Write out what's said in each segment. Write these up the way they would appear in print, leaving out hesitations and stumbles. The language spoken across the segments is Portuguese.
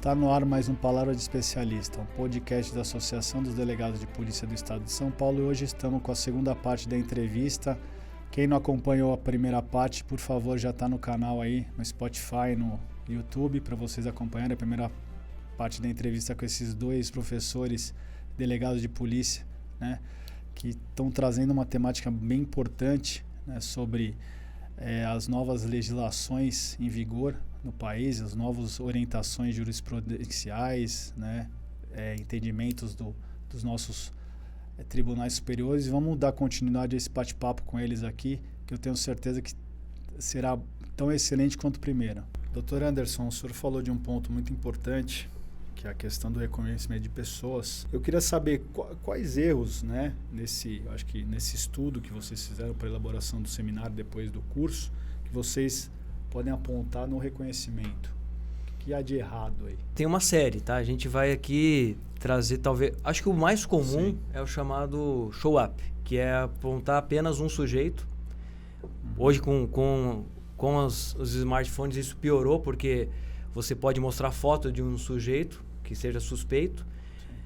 Está no ar mais um Palavra de Especialista, um podcast da Associação dos Delegados de Polícia do Estado de São Paulo, e hoje estamos com a segunda parte da entrevista. Quem não acompanhou a primeira parte, por favor, já está no canal aí, no Spotify, no YouTube, para vocês acompanharem a primeira parte da entrevista com esses dois professores delegados de polícia, né, que estão trazendo uma temática bem importante, né, sobre as novas legislações em vigor no país, as novas orientações jurisprudenciais, né, entendimentos dos nossos tribunais superiores. Vamos dar continuidade a esse bate-papo com eles aqui, que eu tenho certeza que será tão excelente quanto o primeiro. Dr. Anderson, o senhor falou de um ponto muito importante, que é a questão do reconhecimento de pessoas. Eu queria saber quais erros, né, acho que nesse estudo que vocês fizeram para a elaboração do seminário depois do curso, que vocês podem apontar no reconhecimento. O que há de errado aí? Tem uma série, tá? A gente vai aqui trazer, talvez... Acho que o mais comum é o chamado show-up, que é apontar apenas um sujeito. Hoje, com os smartphones, isso piorou, porque você pode mostrar foto de um sujeito que seja suspeito.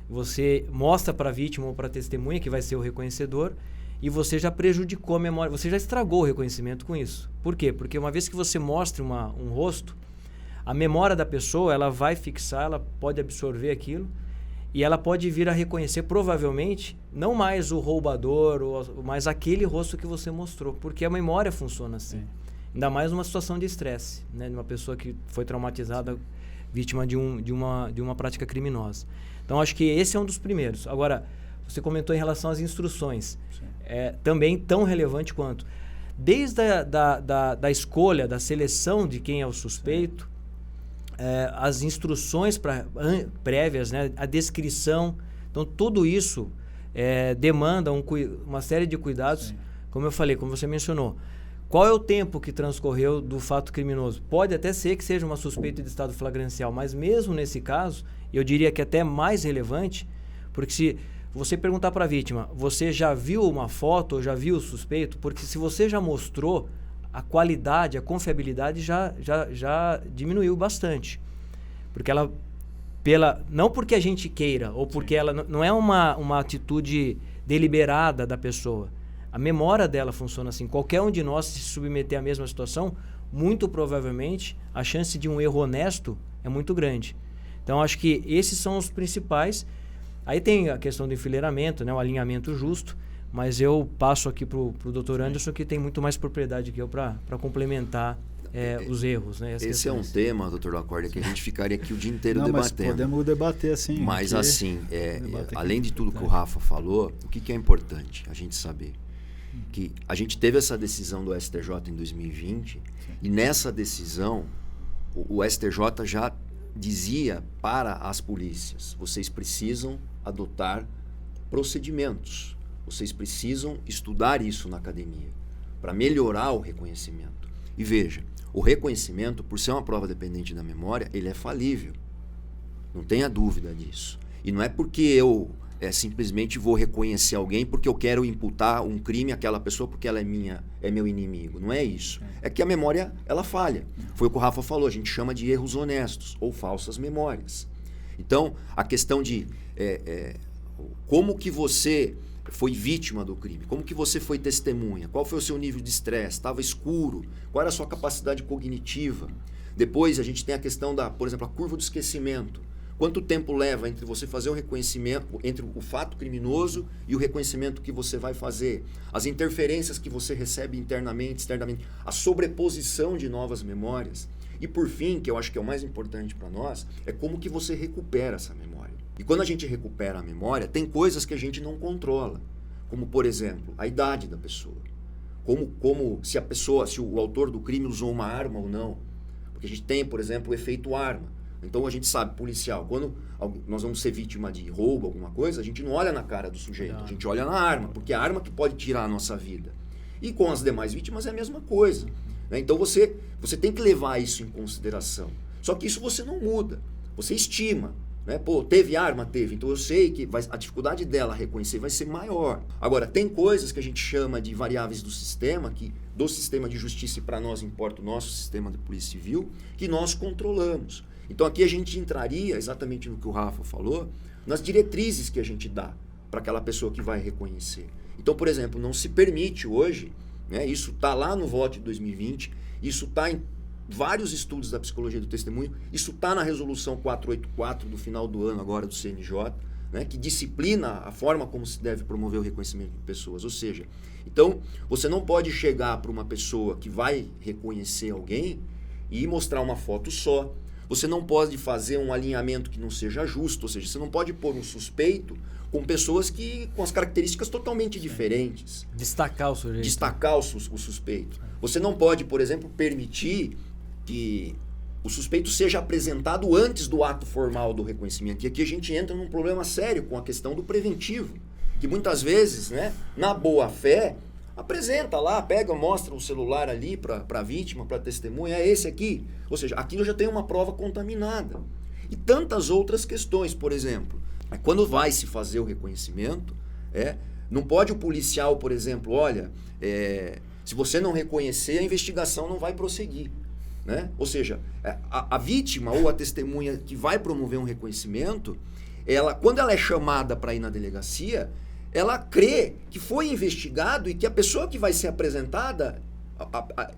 Você mostra para a vítima ou para a testemunha, que vai ser o reconhecedor, e você já prejudicou a memória, você já estragou o reconhecimento com isso. Por quê? Porque uma vez que você mostra um rosto, a memória da pessoa, ela vai fixar, ela pode absorver aquilo e ela pode vir a reconhecer, provavelmente, não mais o roubador, mas aquele rosto que você mostrou, porque a memória funciona assim. Sim. Ainda mais numa situação de estresse, né? De uma pessoa que foi traumatizada, vítima de uma prática criminosa. Então, acho que esse é um dos primeiros. Agora, você comentou em relação às instruções. Também tão relevante quanto. Desde da escolha, da seleção de quem é o suspeito, as instruções prévias, né, a descrição. Então, tudo isso demanda uma série de cuidados. Sim. Como eu falei, como você mencionou. Qual é o tempo que transcorreu do fato criminoso? Pode até ser que seja uma suspeita de estado flagrancial, mas mesmo nesse caso, eu diria que até mais relevante, porque se você perguntar para a vítima, você já viu uma foto ou já viu o suspeito? Porque se você já mostrou, a qualidade, a confiabilidade já diminuiu bastante. Porque ela, não porque a gente queira, ou porque ela não é uma atitude deliberada da pessoa. A memória dela funciona assim. Qualquer um de nós, se submeter à mesma situação, muito provavelmente a chance de um erro honesto é muito grande. Então, acho que esses são os principais. Aí tem a questão do enfileiramento, né, o alinhamento justo, mas eu passo aqui para o Dr. Anderson, que tem muito mais propriedade que eu para complementar os erros. Né, esse é um tema, Dr. Lacorda, que a gente ficaria aqui o dia inteiro debatendo. Mas podemos debater assim. Mas assim, além de tudo que o Rafa falou, o que é importante a gente saber? Que a gente teve essa decisão do STJ em 2020, e nessa decisão o STJ já dizia para as polícias: vocês precisam adotar procedimentos, vocês precisam estudar isso na academia para melhorar o reconhecimento. E veja, o reconhecimento, por ser uma prova dependente da memória, ele é falível, não tenha dúvida disso. E não é porque eu simplesmente vou reconhecer alguém porque eu quero imputar um crime àquela pessoa porque ela é meu inimigo. Não é isso. É que a memória, ela falha. Foi o que o Rafa falou, a gente chama de erros honestos ou falsas memórias. Então, a questão de como que você foi vítima do crime, como que você foi testemunha, qual foi o seu nível de estresse, estava escuro, qual era a sua capacidade cognitiva. Depois a gente tem a questão por exemplo, a curva do esquecimento. Quanto tempo leva entre você fazer o reconhecimento, entre o fato criminoso e o reconhecimento que você vai fazer? As interferências que você recebe internamente, externamente, a sobreposição de novas memórias. E por fim, que eu acho que é o mais importante para nós, é como que você recupera essa memória. E quando a gente recupera a memória, tem coisas que a gente não controla. Como, por exemplo, a idade da pessoa. Como se o autor do crime usou uma arma ou não. Porque a gente tem, por exemplo, o efeito arma. Então a gente sabe, policial, quando nós vamos ser vítima de roubo, alguma coisa, a gente não olha na cara do sujeito, a gente olha na arma, porque é a arma que pode tirar a nossa vida. E com as demais vítimas é a mesma coisa. Né? Então você tem que levar isso em consideração. Só que isso você não muda, você estima. Né? Pô, teve arma? Teve. Então eu sei que a dificuldade dela reconhecer vai ser maior. Agora, tem coisas que a gente chama de variáveis do sistema, que do sistema de justiça, e para nós importa o nosso sistema de polícia civil, que nós controlamos. Então aqui a gente entraria exatamente no que o Rafa falou, nas diretrizes que a gente dá para aquela pessoa que vai reconhecer. Então, por exemplo, não se permite hoje, né, isso está lá no voto de 2020, isso está em vários estudos da psicologia do testemunho, isso está na resolução 484 do final do ano agora do CNJ, né, que disciplina a forma como se deve promover o reconhecimento de pessoas. Ou seja, então você não pode chegar para uma pessoa que vai reconhecer alguém e mostrar uma foto só. Você não pode fazer um alinhamento que não seja justo, ou seja, você não pode pôr um suspeito com pessoas com as características totalmente diferentes. Destacar o sujeito. Destacar o suspeito. Você não pode, por exemplo, permitir que o suspeito seja apresentado antes do ato formal do reconhecimento. E aqui a gente entra num problema sério com a questão do preventivo, que muitas vezes, né, na boa fé, apresenta lá, pega, mostra o celular ali para a vítima, para a testemunha, é esse aqui. Ou seja, aquilo já tem uma prova contaminada. E tantas outras questões, por exemplo, quando vai se fazer o reconhecimento, não pode o policial, por exemplo, olha, se você não reconhecer, a investigação não vai prosseguir. Né? Ou seja, a vítima ou a testemunha que vai promover um reconhecimento, quando ela é chamada para ir na delegacia, ela crê que foi investigado e que a pessoa que vai ser apresentada,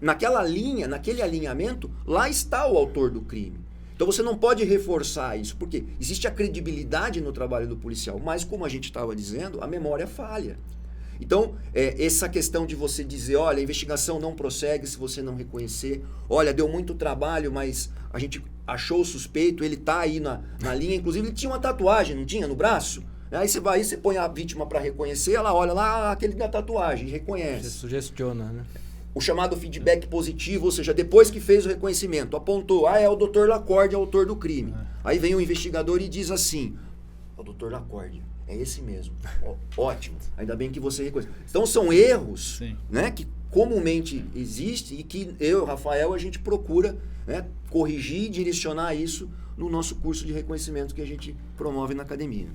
naquela linha, naquele alinhamento, lá está o autor do crime. Então você não pode reforçar isso, porque existe a credibilidade no trabalho do policial, mas como a gente estava dizendo, a memória falha. Então, essa questão de você dizer, olha, a investigação não prossegue se você não reconhecer, olha, deu muito trabalho, mas a gente achou o suspeito, ele está aí na linha, inclusive ele tinha uma tatuagem, não tinha, no braço? Aí você põe a vítima para reconhecer, ela olha lá, aquele da tatuagem, reconhece. Você sugestiona, né? O chamado feedback positivo, ou seja, depois que fez o reconhecimento, apontou, é o Dr. Lacorde, autor do crime. Aí vem o investigador e diz assim, o Dr. Lacorde, é esse mesmo. Ótimo. Ainda bem que você reconhece. Então são erros, né, que comumente existem e que eu, Rafael, a gente procura, né, corrigir e direcionar isso no nosso curso de reconhecimento que a gente promove na academia.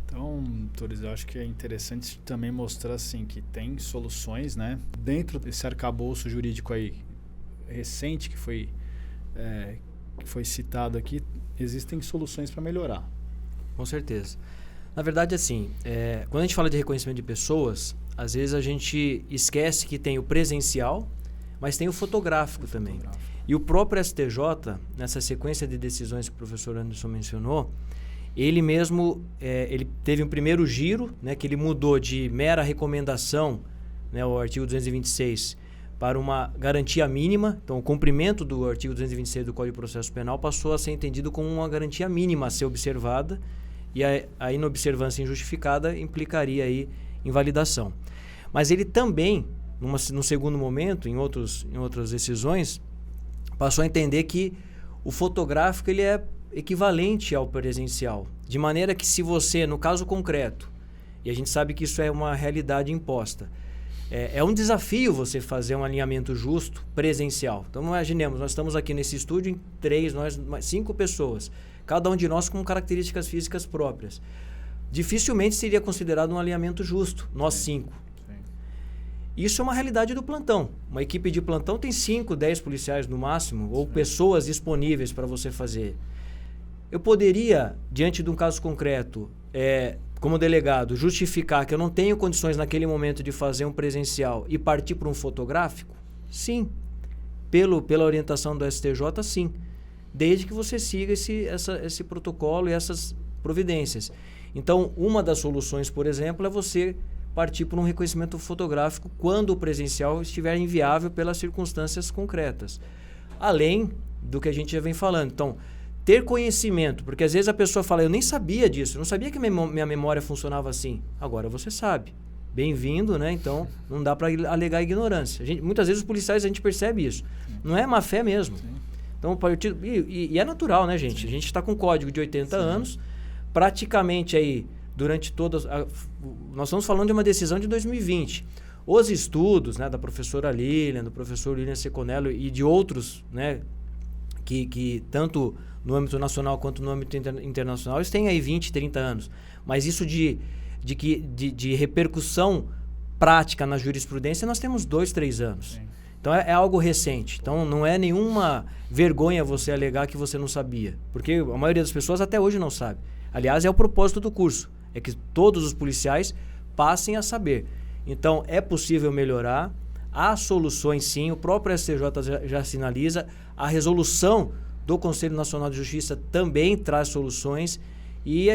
Então, doutores, eu acho que é interessante também mostrar assim, que tem soluções, né? Dentro desse arcabouço jurídico aí recente que foi citado aqui, existem soluções para melhorar. Com certeza. Na verdade, assim, quando a gente fala de reconhecimento de pessoas, às vezes a gente esquece que tem o presencial, mas tem o fotográfico também. E o próprio STJ, nessa sequência de decisões que o professor Anderson mencionou, ele mesmo ele teve um primeiro giro, né, que ele mudou de mera recomendação, né, o artigo 226, para uma garantia mínima. Então, o cumprimento do artigo 226 do Código de Processo Penal passou a ser entendido como uma garantia mínima a ser observada, e a inobservância injustificada implicaria aí invalidação. Mas ele também, num segundo momento, em outras decisões, passou a entender que o fotográfico ele é equivalente ao presencial, de maneira que se você, no caso concreto, e a gente sabe que isso é uma realidade imposta, é um desafio você fazer um alinhamento justo presencial. Então imaginemos, nós estamos aqui nesse estúdio em 5 pessoas, cada um de nós com características físicas próprias. Dificilmente seria considerado um alinhamento justo, nós 5. Isso é uma realidade do plantão. Uma equipe de plantão tem 5, 10 policiais no máximo, ou pessoas disponíveis para você fazer. Eu poderia, diante de um caso concreto, como delegado, justificar que eu não tenho condições naquele momento de fazer um presencial e partir para um fotográfico? Sim. Pela orientação do STJ, sim. Desde que você siga esse protocolo e essas providências. Então, uma das soluções, por exemplo, é você partir para um reconhecimento fotográfico quando o presencial estiver inviável pelas circunstâncias concretas. Além do que a gente já vem falando. Então, ter conhecimento, porque às vezes a pessoa fala, eu nem sabia disso, eu não sabia que minha memória funcionava assim. Agora você sabe. Bem-vindo, né? Então, não dá para alegar ignorância. Muitas vezes os policiais, a gente percebe isso. Não é má fé mesmo. Sim. Então, e é natural, né, gente? Sim. A gente está com um código de 80 anos, praticamente aí, durante todas... Nós estamos falando de uma decisão de 2020. Os estudos, né, da professora Lilian, do professor William Seconello e de outros, né, que tanto no âmbito nacional quanto no âmbito internacional, eles têm aí 20, 30 anos. Mas isso de repercussão prática na jurisprudência, nós temos 2, 3 anos. Sim. Então é algo recente. Então não é nenhuma vergonha você alegar que você não sabia. Porque a maioria das pessoas até hoje não sabe. Aliás, é o propósito do curso. É que todos os policiais passem a saber. Então é possível melhorar. Há soluções sim. O próprio STJ já sinaliza. A resolução do Conselho Nacional de Justiça também traz soluções. E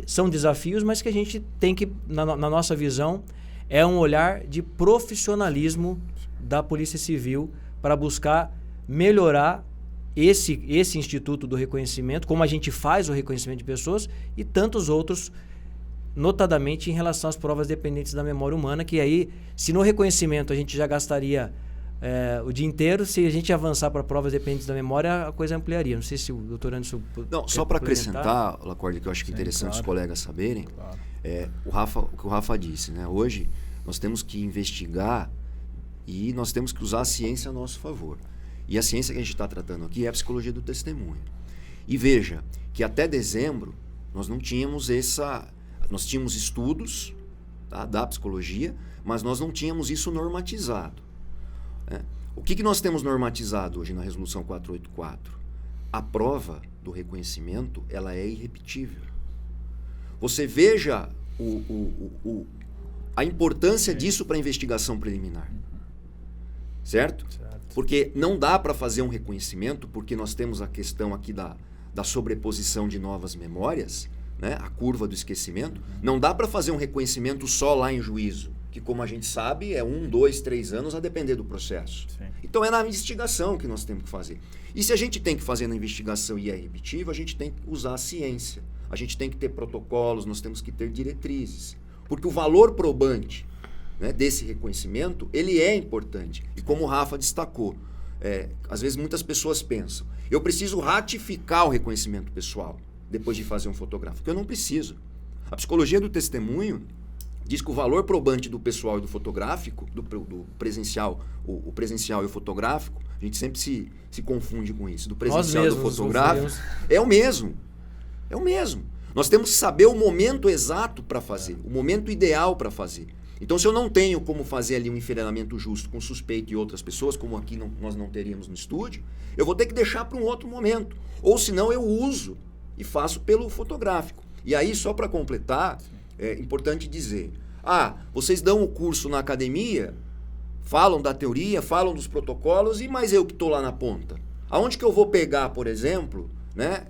são desafios, mas que a gente tem que, na nossa visão, é um olhar de profissionalismo da Polícia Civil para buscar melhorar esse instituto do reconhecimento, como a gente faz o reconhecimento de pessoas e tantos outros, notadamente em relação às provas dependentes da memória humana, que aí, se no reconhecimento a gente já gastaria o dia inteiro, se a gente avançar para provas dependentes da memória, a coisa ampliaria. Não sei se o doutor Anderson... Não, só para acrescentar, Lacorda, que eu acho que é interessante os colegas saberem, o que o Rafa disse, né? Hoje nós temos que investigar e nós temos que usar a ciência a nosso favor. E a ciência que a gente está tratando aqui é a psicologia do testemunho. E veja que até dezembro nós não tínhamos nós tínhamos estudos, tá, da psicologia, mas nós não tínhamos isso normatizado. Né? O que nós temos normatizado hoje na Resolução 484? A prova do reconhecimento, ela é irrepetível. Você veja a importância disso para a investigação preliminar. Certo? Porque não dá para fazer um reconhecimento, porque nós temos a questão aqui da sobreposição de novas memórias, né? A curva do esquecimento. Não dá para fazer um reconhecimento só lá em juízo, que, como a gente sabe, é 1, 2, 3 anos a depender do processo. Sim. Então é na investigação que nós temos que fazer. E se a gente tem que fazer na investigação e é repetível, a gente tem que usar a ciência. A gente tem que ter protocolos, nós temos que ter diretrizes. Porque o valor probante, né, desse reconhecimento, ele é importante. E como o Rafa destacou, às vezes muitas pessoas pensam, eu preciso ratificar o reconhecimento pessoal depois de fazer um fotográfico. Eu não preciso. A psicologia do testemunho diz que o valor probante do pessoal e do fotográfico, do presencial, o presencial e o fotográfico, a gente sempre se confunde com isso, do presencial e do fotográfico, é o mesmo. É o mesmo. Nós temos que saber o momento exato para fazer, o momento ideal para fazer. Então, se eu não tenho como fazer ali um enfileiramento justo com suspeito e outras pessoas, como aqui nós não teríamos no estúdio, eu vou ter que deixar para um outro momento. Ou senão eu uso e faço pelo fotográfico. E aí, só para completar, é importante dizer, vocês dão o curso na academia, falam da teoria, falam dos protocolos, mas eu que estou lá na ponta. Aonde que eu vou pegar, por exemplo, né,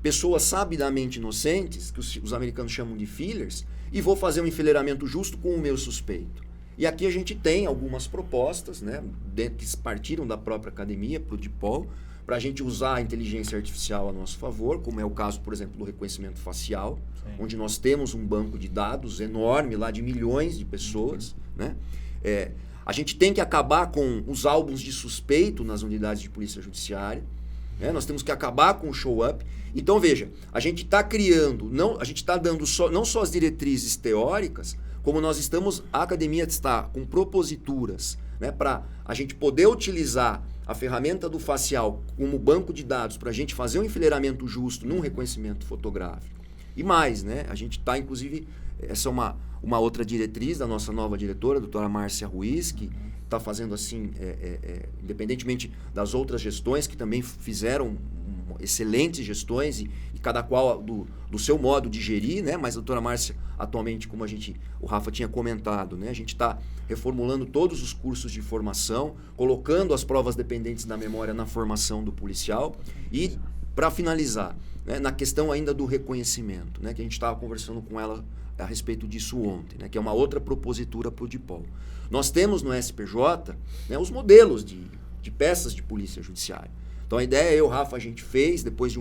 pessoas sabidamente inocentes, que os americanos chamam de fillers, e vou fazer um enfileiramento justo com o meu suspeito. E aqui a gente tem algumas propostas, né, que partiram da própria academia, para o DIPOL, para a gente usar a inteligência artificial a nosso favor, como é o caso, por exemplo, do reconhecimento facial, onde nós temos um banco de dados enorme, lá de milhões de pessoas. Né? A gente tem que acabar com os álbuns de suspeito nas unidades de polícia judiciária. Né? Nós temos que acabar com o show-up. Então, veja, a gente está criando, a gente está dando não só as diretrizes teóricas, como a academia está com proposituras, né, para a gente poder utilizar a ferramenta do facial como banco de dados para a gente fazer um enfileiramento justo num reconhecimento fotográfico. E mais, né, a gente está, inclusive, essa é uma outra diretriz da nossa nova diretora, a doutora Márcia Ruiz, que está fazendo assim, independentemente das outras gestões que também fizeram excelentes gestões e cada qual do seu modo de gerir, né? Mas a doutora Márcia, atualmente, como o Rafa tinha comentado, né? A gente está reformulando todos os cursos de formação, colocando as provas dependentes da memória na formação do policial e, para finalizar, né, na questão ainda do reconhecimento, né, que a gente estava conversando com ela a respeito disso ontem, né, que é uma outra propositura para o DIPOL. Nós temos no SPJ, né, os modelos de peças de polícia judiciária. Então a ideia, Rafa, a gente fez, depois de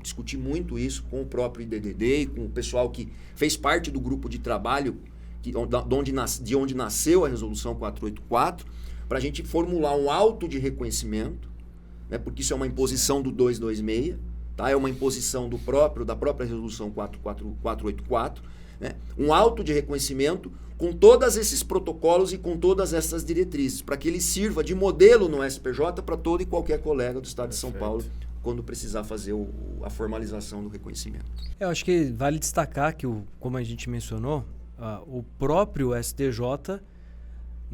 discutir muito isso com o próprio IDDD e com o pessoal que fez parte do grupo de trabalho de onde nasceu a Resolução 484, para a gente formular um auto de reconhecimento, né, porque isso é uma imposição do 226, tá? É uma imposição da própria Resolução 484, né? Um auto de reconhecimento com todos esses protocolos e com todas essas diretrizes, para que ele sirva de modelo no SPJ para todo e qualquer colega do Estado de São Paulo, quando precisar fazer a formalização do reconhecimento. Eu acho que vale destacar que, como a gente mencionou, o próprio STJ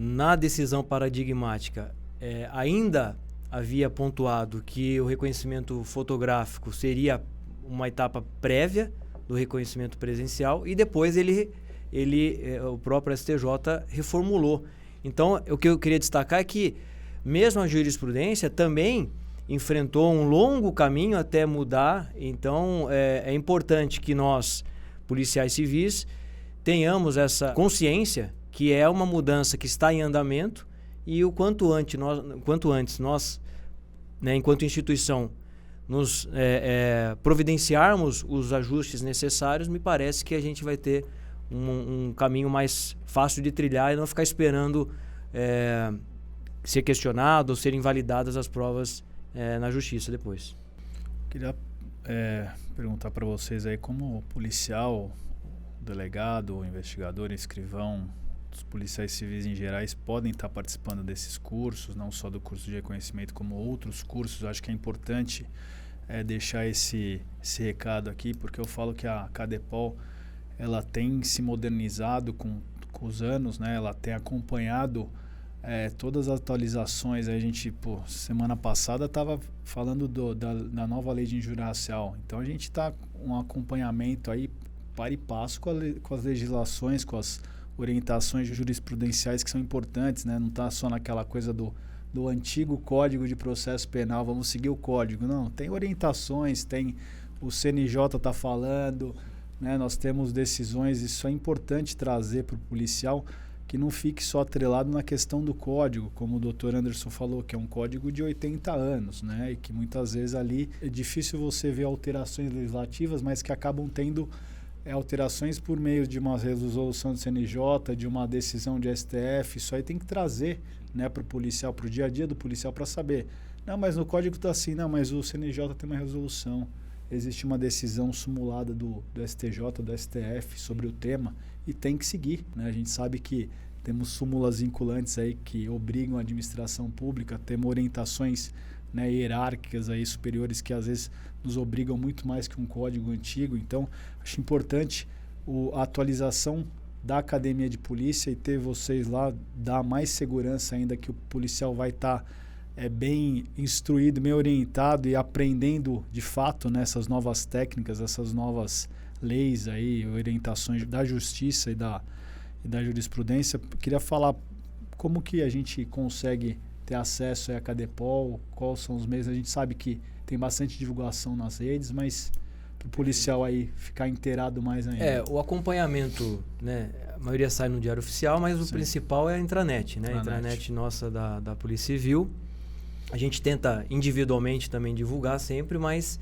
na decisão paradigmática, ainda havia pontuado que o reconhecimento fotográfico seria uma etapa prévia do reconhecimento presencial e depois o próprio STJ reformulou. Então, o que eu queria destacar é que mesmo a jurisprudência também enfrentou um longo caminho até mudar. Então, é importante que nós, policiais civis, tenhamos essa consciência que é uma mudança que está em andamento e o quanto antes nós, né, enquanto instituição, nos providenciarmos os ajustes necessários, me parece que a gente vai ter um caminho mais fácil de trilhar e não ficar esperando ser questionado ou serem invalidadas as provas na justiça depois. Queria perguntar para vocês aí, como policial, delegado, investigador, escrivão, os policiais civis em gerais podem estar participando desses cursos, não só do curso de reconhecimento, como outros cursos. Eu acho que é importante deixar esse recado aqui, porque eu falo que a Cadepol ela tem se modernizado com os anos, né? Ela tem acompanhado todas as atualizações. A gente, semana passada estava falando da nova lei de injúria racial. Então a gente está com um acompanhamento aí par e passo com as legislações, com as orientações jurisprudenciais que são importantes, né? Não está só naquela coisa do antigo Código de Processo Penal, vamos seguir o código. Não, tem orientações, tem o CNJ está falando, né? Nós temos decisões. Isso é importante trazer para o policial, que não fique só atrelado na questão do código, como o Dr. Anderson falou, que é um código de 80 anos, né? E que muitas vezes ali é difícil você ver alterações legislativas, mas que acabam tendo alterações por meio de uma resolução do CNJ, de uma decisão de STF. Isso aí tem que trazer, né, para o policial, para o dia a dia do policial, para saber. Não, mas no código está assim, não, mas o CNJ tem uma resolução. Existe uma decisão simulada do STJ, do STF sobre o tema e tem que seguir, né? A gente sabe que temos súmulas vinculantes aí que obrigam a administração pública, temos orientações, né, hierárquicas aí superiores que às vezes nos obrigam muito mais que um código antigo. Então, acho importante a atualização da academia de polícia e ter vocês lá, dar mais segurança ainda, que o policial vai estar bem instruído, bem orientado e aprendendo de fato nessas novas técnicas, essas novas leis aí, orientações da justiça e da jurisprudência. Queria falar como que a gente consegue ter acesso à Cadepol, quais são os meios. A gente sabe que tem bastante divulgação nas redes, mas para o policial aí ficar inteirado mais ainda. O acompanhamento, né? A maioria sai no Diário Oficial, mas o principal é a intranet, né? A intranet nossa da Polícia Civil. A gente tenta individualmente também divulgar sempre, mas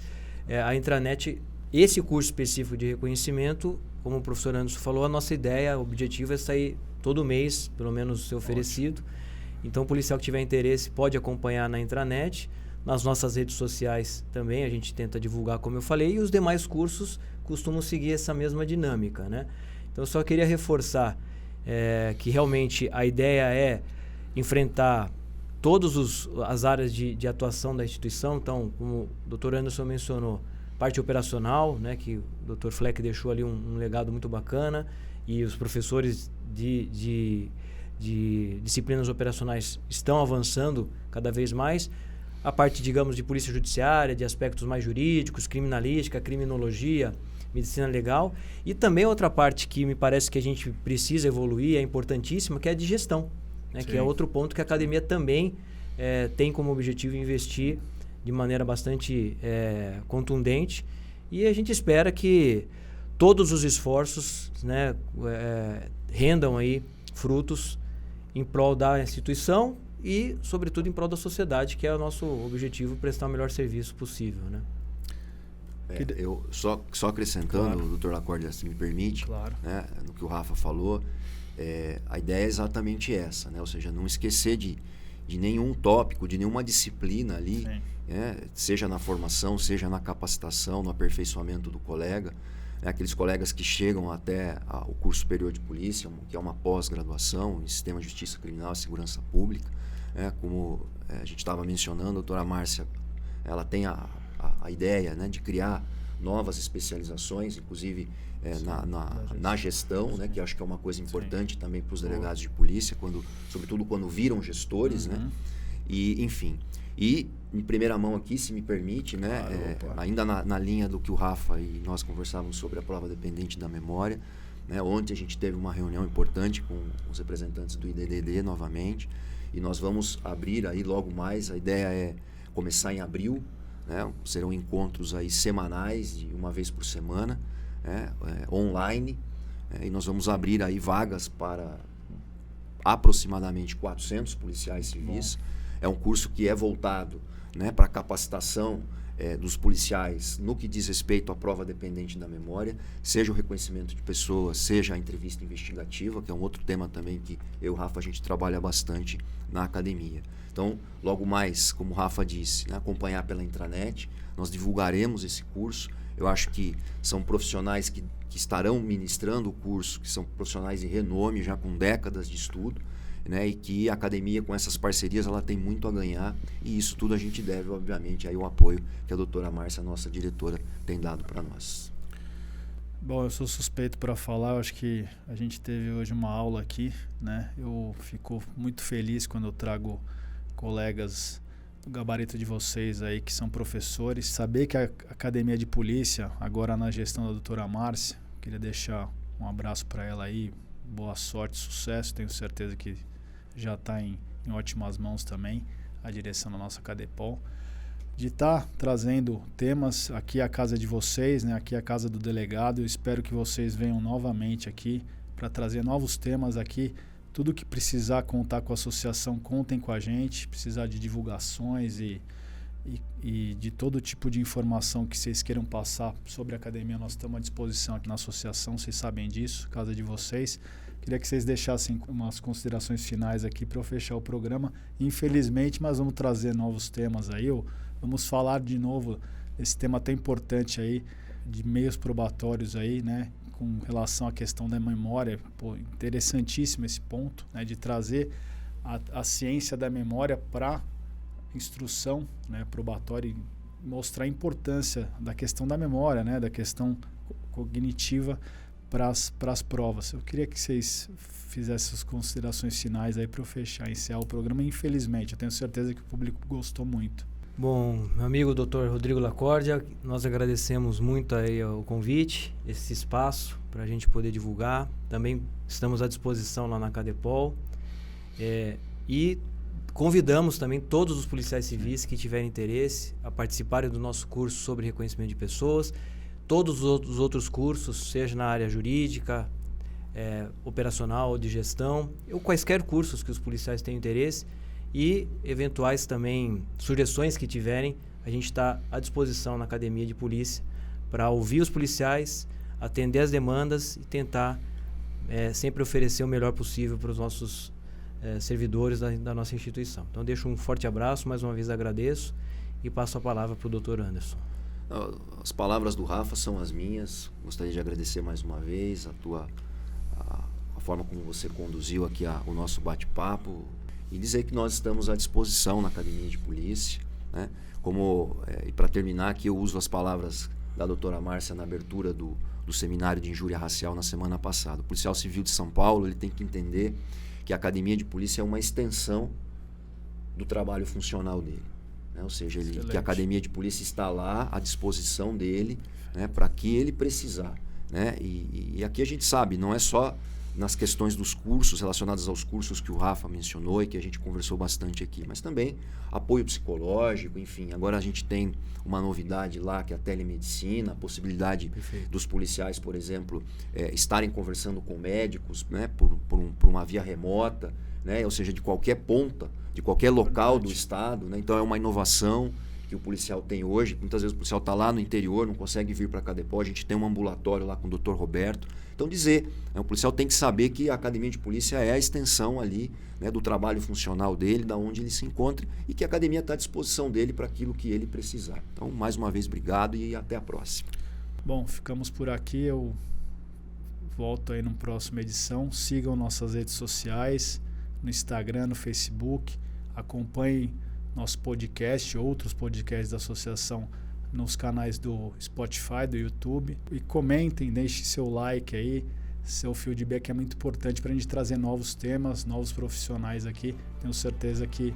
a intranet, esse curso específico de reconhecimento, como o professor Anderson falou, a nossa ideia, o objetivo é sair todo mês, pelo menos ser oferecido. Ótimo. Então, o policial que tiver interesse pode acompanhar na intranet. Nas nossas redes sociais também a gente tenta divulgar, como eu falei, e os demais cursos costumam seguir essa mesma dinâmica, né? Então, eu só queria reforçar que realmente a ideia é enfrentar todas as áreas de atuação da instituição. Então, como o Dr. Anderson mencionou, parte operacional, né, que o Dr. Fleck deixou ali um legado muito bacana, e os professores de disciplinas operacionais estão avançando cada vez mais. A parte, digamos, de polícia judiciária, de aspectos mais jurídicos, criminalística, criminologia, medicina legal. E também outra parte que me parece que a gente precisa evoluir, é importantíssima, que é a de gestão, né? Que é outro ponto que a academia também tem como objetivo investir de maneira bastante contundente. E a gente espera que todos os esforços, né, rendam aí frutos em prol da instituição e, sobretudo, em prol da sociedade, que é o nosso objetivo, prestar o melhor serviço possível, né? Eu só acrescentando, claro, Dr. Lacorda, se me permite, claro, né, no que o Rafa falou, a ideia é exatamente essa, né? Ou seja, não esquecer de nenhum tópico, de nenhuma disciplina ali, seja na formação, seja na capacitação, no aperfeiçoamento do colega. Aqueles colegas que chegam até o curso superior de polícia, que é uma pós-graduação em sistema de justiça criminal e segurança pública, como a gente estava mencionando, a doutora Márcia, ela tem a ideia, né, de criar novas especializações, inclusive na gestão, né, que acho que é uma coisa importante também para os delegados de polícia, sobretudo quando viram gestores, né? E, enfim. E, em primeira mão aqui, se me permite, né, ainda na linha do que o Rafa e nós conversávamos sobre a prova dependente da memória, né, ontem a gente teve uma reunião importante com os representantes do IDDD novamente, e nós vamos abrir aí logo mais, a ideia é começar em abril, né, serão encontros aí semanais, de uma vez por semana, online, e nós vamos abrir aí vagas para aproximadamente 400 policiais civis. Bom. É um curso que é voltado, né, para a capacitação dos policiais no que diz respeito à prova dependente da memória, seja o reconhecimento de pessoas, seja a entrevista investigativa, que é um outro tema também que eu e o Rafa a gente trabalha bastante na academia. Então, logo mais, como o Rafa disse, né, acompanhar pela intranet, nós divulgaremos esse curso. Eu acho que são profissionais que estarão ministrando o curso, que são profissionais de renome, já com décadas de estudo, né, e que a academia, com essas parcerias, ela tem muito a ganhar, e isso tudo a gente deve, obviamente, aí o apoio que a doutora Márcia, nossa diretora, tem dado para nós. Bom, eu sou suspeito para falar, eu acho que a gente teve hoje uma aula aqui, né? Eu fico muito feliz quando eu trago colegas do gabarito de vocês aí que são professores, saber que a Academia de Polícia, agora na gestão da doutora Márcia, queria deixar um abraço para ela aí, boa sorte, sucesso, tenho certeza que já está em ótimas mãos também, a direção da nossa Cadepol, de estar trazendo temas, aqui a casa de vocês, né? Aqui a casa do delegado, eu espero que vocês venham novamente aqui para trazer novos temas aqui, tudo que precisar contar com a associação, contem com a gente, precisar de divulgações e de todo tipo de informação que vocês queiram passar sobre a academia, nós estamos à disposição aqui na associação, vocês sabem disso, casa de vocês. Queria que vocês deixassem umas considerações finais aqui para eu fechar o programa. Infelizmente, mas vamos trazer novos temas aí, vamos falar de novo desse tema tão importante aí, de meios probatórios aí, né, com relação à questão da memória. Pô, interessantíssimo esse ponto, né, de trazer a ciência da memória para instrução, né, probatória, e mostrar a importância da questão da memória, né, da questão cognitiva para as provas. Eu queria que vocês fizessem as considerações finais aí para eu fechar, encerrar o programa. Infelizmente, eu tenho certeza que o público gostou muito. Bom, meu amigo Dr. Rodrigo Lacórdia, nós agradecemos muito aí o convite, esse espaço para a gente poder divulgar. Também estamos à disposição lá na Cadepol. E convidamos também todos os policiais civis que tiverem interesse a participarem do nosso curso sobre reconhecimento de pessoas. Todos os outros cursos, seja na área jurídica, operacional ou de gestão, ou quaisquer cursos que os policiais tenham interesse, e eventuais também sugestões que tiverem, a gente está à disposição na Academia de Polícia para ouvir os policiais, atender as demandas e tentar sempre oferecer o melhor possível para os nossos servidores da nossa instituição. Então, deixo um forte abraço, mais uma vez agradeço e passo a palavra para o Dr. Anderson. As palavras do Rafa são as minhas. Gostaria de agradecer mais uma vez a forma como você conduziu aqui o nosso bate-papo e dizer que nós estamos à disposição na Academia de Polícia, né? E para terminar aqui, eu uso as palavras da doutora Márcia na abertura do seminário de injúria racial na semana passada. O policial civil de São Paulo, ele tem que entender que a Academia de Polícia é uma extensão do trabalho funcional dele. Ou seja, que a Academia de Polícia está lá à disposição dele, né, para que ele precisar. Né? E aqui a gente sabe, não é só nas questões dos cursos, relacionadas aos cursos que o Rafa mencionou e que a gente conversou bastante aqui, mas também apoio psicológico, enfim. Agora a gente tem uma novidade lá, que é a telemedicina, a possibilidade dos policiais, por exemplo, estarem conversando com médicos, né, por uma via remota, né, ou seja, de qualquer ponta, de qualquer local do estado, né? Então é uma inovação que o policial tem hoje. Muitas vezes o policial está lá no interior, não consegue vir para a Cadepol, a gente tem um ambulatório lá com o Dr. Roberto. Então o policial tem que saber que a Academia de Polícia é a extensão ali, né, do trabalho funcional dele, da onde ele se encontra, e que a academia está à disposição dele para aquilo que ele precisar. Então, mais uma vez, obrigado e até a próxima. Bom, ficamos por aqui. Eu volto aí na próxima edição. Sigam nossas redes sociais, no Instagram, no Facebook. Acompanhem nosso podcast, outros podcasts da Associação nos canais do Spotify, do YouTube. E comentem, deixem seu like aí, seu feedback é muito importante para a gente trazer novos temas, novos profissionais aqui. Tenho certeza que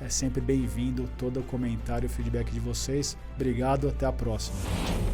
é sempre bem-vindo todo o comentário e feedback de vocês. Obrigado, até a próxima.